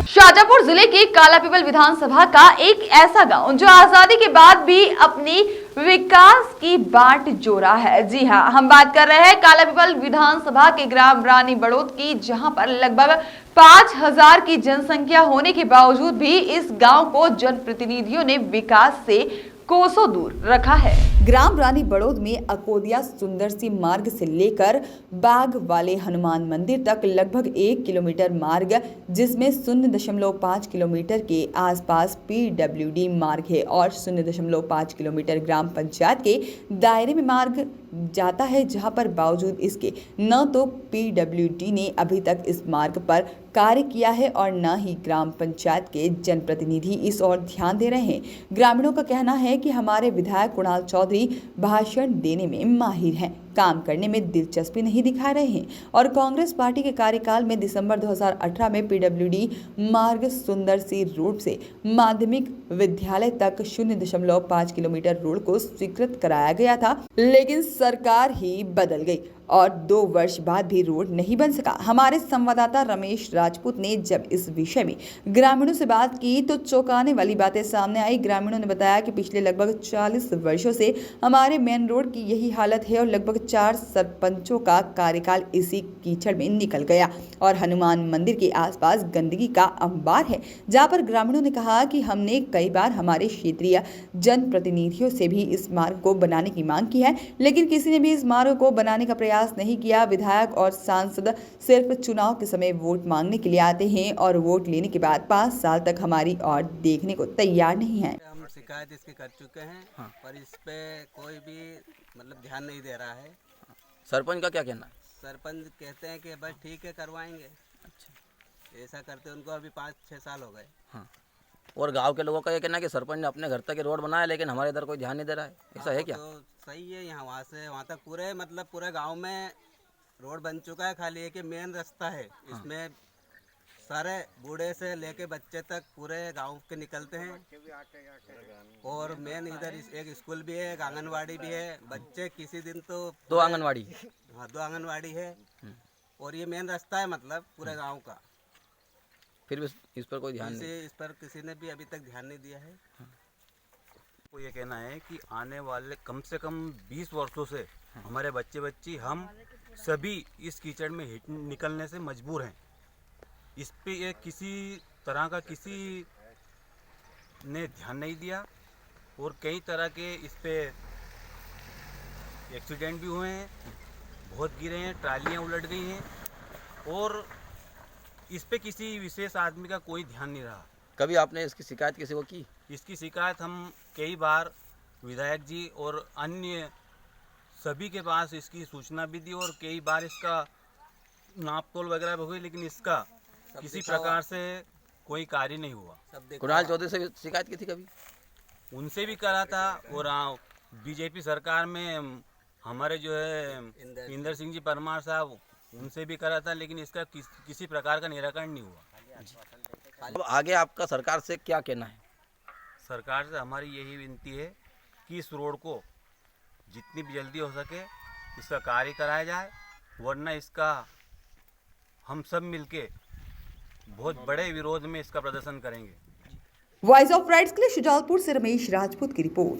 शाजापुर जिले के कालापीपल विधानसभा का एक ऐसा गांव जो आजादी के बाद भी अपनी विकास की बाट जोड़ा है। जी हां, हम बात कर रहे हैं कालापीपल विधानसभा के ग्राम रानी बड़ौद की, जहां पर लगभग 5000 की जनसंख्या होने के बावजूद भी इस गांव को जनप्रतिनिधियों ने विकास से कोसों दूर रखा है। ग्राम रानी बड़ौद में अकोदिया सुंदर सी मार्ग से लेकर बाग वाले हनुमान मंदिर तक लगभग 1 किलोमीटर मार्ग, जिसमें 0.5 किलोमीटर के आसपास पीडब्ल्यूडी मार्ग है और 0.5 किलोमीटर ग्राम पंचायत के दायरे में मार्ग जाता है, जहां पर बावजूद इसके न तो पीडब्ल्यूडी ने अभी तक इस मार्ग पर कार्य किया है और न ही ग्राम पंचायत के जनप्रतिनिधि इस ओर ध्यान दे रहे हैं। ग्रामीणों का कहना है कि हमारे विधायक कुणाल चौधरी भाषण देने में माहिर हैं, काम करने में दिलचस्पी नहीं दिखा रहे हैं और कांग्रेस पार्टी के कार्यकाल में दिसंबर 2018 में पीडब्ल्यूडी मार्ग सुंदर सी रोड से माध्यमिक विद्यालय तक 0.5 किलोमीटर रोड को स्वीकृत कराया गया था, लेकिन सरकार ही बदल गई और 2 वर्ष बाद भी रोड नहीं बन सका। हमारे संवाददाता रमेश राजपूत ने जब इस विषय में ग्रामीणों से बात की तो चौंकाने वाली बातें सामने आई। ग्रामीणों ने बताया कि पिछले लगभग 40 वर्षों से हमारे मेन रोड की यही हालत है और लगभग 4 सरपंचों का कार्यकाल इसी कीचड़ में निकल गया और हनुमान मंदिर के आसपास गंदगी का अंबार है, जहां पर ग्रामीणों ने कहा कि हमने कई बार हमारे क्षेत्रीय जनप्रतिनिधियों से भी इस मार्ग को बनाने की मांग की है, लेकिन किसी ने भी इस मार्ग को बनाने का प्रयास नहीं किया। विधायक और सांसद सिर्फ चुनाव के समय वोट मांगने के लिए आते हैं और वोट लेने के बाद 5 साल तक हमारी ओर देखने को तैयार नहीं है। हम शिकायत इसकी कर चुके हैं, पर इस पे कोई भी ध्यान नहीं दे रहा है। सरपंच का क्या कहना है? सरपंच कहते हैं कि बस ठीक है, करवाएंगे। अच्छा, ऐसा करते उनको अभी 5-6 साल हो गए। हाँ, और गांव के लोगों का ये कहना है कि सरपंच ने अपने घर तक रोड बनाया, लेकिन हमारे इधर कोई ध्यान नहीं दे रहा है। ऐसा है क्या? तो सही है, यहाँ वहाँ से वहाँ तक पूरे गांव में रोड बन चुका है, खाली एक मेन रास्ता है। इसमें सारे बूढ़े से लेके बच्चे तक पूरे गांव के निकलते हैं और मेन इधर एक स्कूल भी है, एक आंगनवाड़ी भी है। बच्चे किसी दिन तो 2 आंगनवाड़ी? हाँ, 2 आंगनवाड़ी है और ये मेन रास्ता है पूरे गांव का। फिर भी इस पर कोई ध्यान नहीं? इस पर किसी ने भी अभी तक ध्यान नहीं दिया है। को ये कहना है कि आने वाले कम से कम 20 वर्षों से हमारे बच्चे हम सभी इस कीचड़ में निकलने से मजबूर हैं। इस पे ये किसी तरह का किसी ने ध्यान नहीं दिया और कई तरह के इस पे एक्सीडेंट भी हुए हैं, बहुत गिरे हैं, ट्रालियाँ उलट गई हैं और इस पे किसी विशेष आदमी का कोई ध्यान नहीं रहा। कभी आपने इसकी शिकायत किसी को की? इसकी शिकायत हम कई बार विधायक जी और अन्य सभी के पास इसकी सूचना भी दी और कई बार इसका नापतोल वगैरह भी हुई, लेकिन इसका किसी प्रकार से कोई कार्य नहीं हुआ। कुणाल चौधरी से शिकायत की थी कभी? उनसे भी करा था और बीजेपी सरकार में हमारे जो है इंदर सिंह जी परमार साहब, उनसे भी करा था, लेकिन इसका किसी प्रकार का निराकरण नहीं हुआ। अब आगे आपका सरकार से क्या कहना है? सरकार से हमारी यही विनती है कि इस रोड को जितनी भी जल्दी हो सके इसका कार्य कराया जाए, वरना इसका हम सब मिलके बहुत बड़े विरोध में इसका प्रदर्शन करेंगे। वॉइस ऑफ राइट्स के लिए शुजालपुर से रमेश राजपूत की रिपोर्ट।